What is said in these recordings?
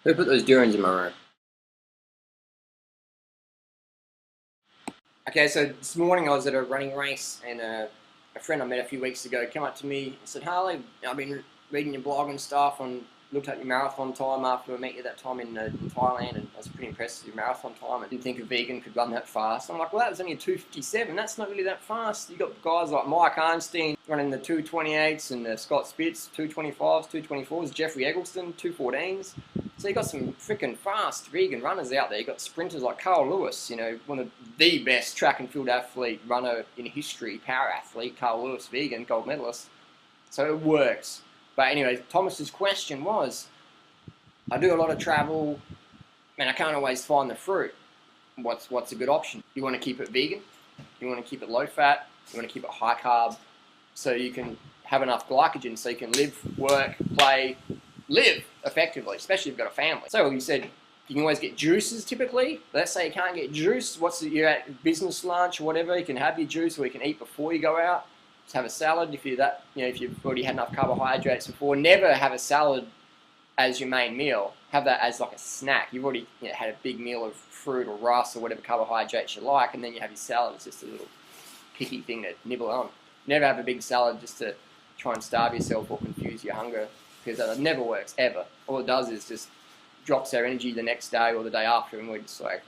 Who put those Durians in my room? Okay, so this morning I was at a running race and a friend I met a few weeks ago came up to me and said, Harley, I've been reading your blog and stuff and looked at your marathon time after I met you that time in Thailand, and I was pretty impressed with your marathon time. I didn't think a vegan could run that fast. I'm like, well, that was only a 2:57. That's not really that fast. You got guys like Mike Arnstein running the 2:28s and Scott Spitz 2:25s, 2:24s, Jeffrey Eggleston 2:14s. So you got some freaking fast vegan runners out there. You got sprinters like Carl Lewis, you know, one of the best track and field athlete runner in history, power athlete, Carl Lewis, vegan, gold medalist. So it works. But anyway, Thomas's question was, I do a lot of travel and I can't always find the fruit. What's a good option? You want to keep it vegan? You want to keep it low fat? You want to keep it high carb so you can have enough glycogen so you can live, work, play, live effectively, especially if you've got a family. So you said you can always get juices typically. Let's say you can't get juice. You're at business lunch or whatever, you can have your juice or you can eat before you go out. Just have a salad if if you've already had enough carbohydrates before. Never have a salad as your main meal. Have that as like a snack. You've already had a big meal of fruit or rice or whatever carbohydrates you like, and then you have your salad as just a little picky thing to nibble on. Never have a big salad just to try and starve yourself or confuse your hunger, because that never works, ever. All it does is just drops our energy the next day or the day after, and we're just like,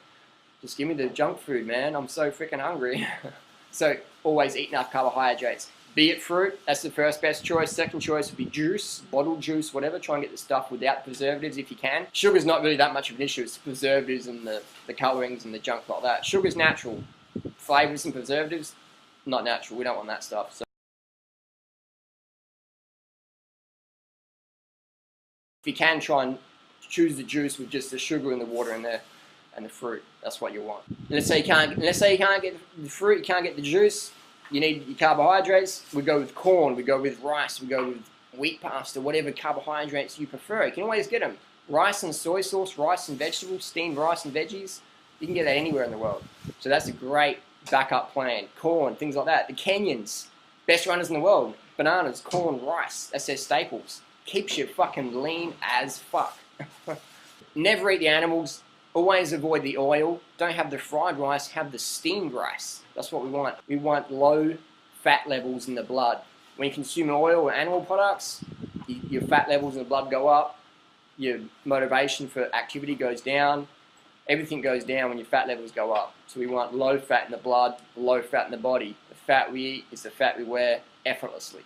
just give me the junk food, man. I'm so freaking hungry. So always eat enough carbohydrates. Be it fruit, that's the first best choice. Second choice would be juice, bottled juice, whatever. Try and get the stuff without preservatives if you can. Sugar's not really that much of an issue. It's the preservatives and the colorings and the junk like that. Sugar's natural. Flavors and preservatives, not natural. We don't want that stuff. So if you can, try and choose the juice with just the sugar and the water in there and the fruit. That's what you want. Let's say you can't get the fruit, you can't get the juice, you need your carbohydrates. We go with corn, we go with rice, we go with wheat pasta, whatever carbohydrates you prefer. You can always get them. Rice and soy sauce, rice and vegetables, steamed rice and veggies. You can get that anywhere in the world. So that's a great backup plan. Corn, things like that. The Kenyans, best runners in the world. Bananas, corn, rice. That's their staples. Keeps you fucking lean as fuck. Never eat the animals. Always avoid the oil. Don't have the fried rice, have the steamed rice. That's what we want. We want low fat levels in the blood. When you consume oil or animal products, your fat levels in the blood go up, your motivation for activity goes down, everything goes down when your fat levels go up. So we want low fat in the blood, low fat in the body. The fat we eat is the fat we wear effortlessly.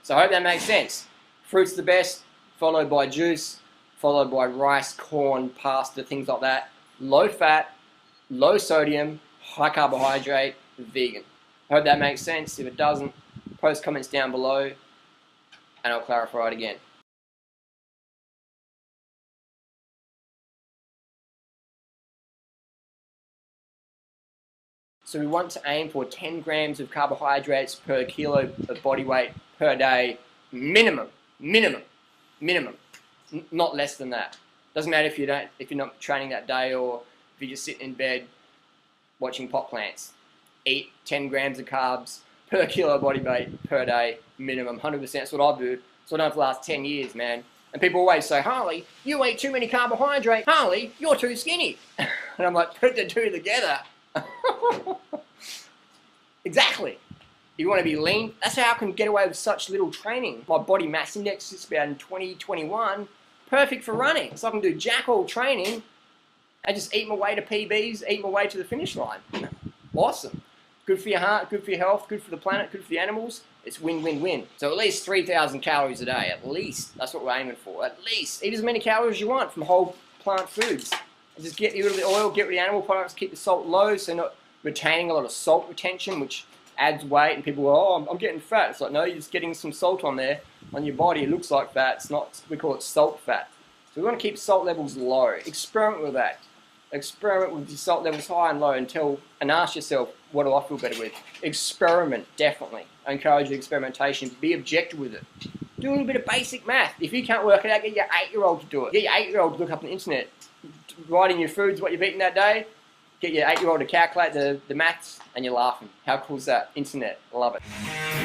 So I hope that makes sense. Fruit's the best, followed by juice, followed by rice, corn, pasta, things like that. Low fat, low sodium, high carbohydrate, vegan. I hope that makes sense. If it doesn't, post comments down below and I'll clarify it again. So we want to aim for 10 grams of carbohydrates per kilo of body weight per day, minimum. Not less than that. Doesn't matter if you're not training that day or if you're just sitting in bed watching pot plants. Eat 10 grams of carbs per kilo body weight per day, minimum. 100%. That's what I do. That's what I've done for the last 10 years, man. And people always say, Harley, you eat too many carbohydrates. Harley, you're too skinny. And I'm like, put the two together. Exactly. You want to be lean? That's how I can get away with such little training. My body mass index is about in 2021. Perfect for running. So I can do jack all training and just eat my way to PBs, eat my way to the finish line. Awesome. Good for your heart, good for your health, good for the planet, good for the animals. It's win-win-win. So at least 3,000 calories a day. At least. That's what we're aiming for. At least. Eat as many calories as you want from whole plant foods. And just get rid of the oil, get rid of the animal products, keep the salt low so you're not retaining a lot of salt retention, which adds weight, and people go, oh, I'm getting fat. It's like, no, you're just getting some salt on there, on your body. It looks like fat. It's not, we call it salt fat. So we want to keep salt levels low. Experiment with that. Experiment with your salt levels high and low and ask yourself, what do I feel better with? Experiment, definitely. I encourage you experimentation. Be objective with it. Do a little bit of basic math. If you can't work it out, get your 8-year-old to do it. Get your 8-year-old to look up on the internet. Write in your foods what you've eaten that day. Get your 8-year-old to calculate the maths, and you're laughing. How cool is that? Internet. Love it.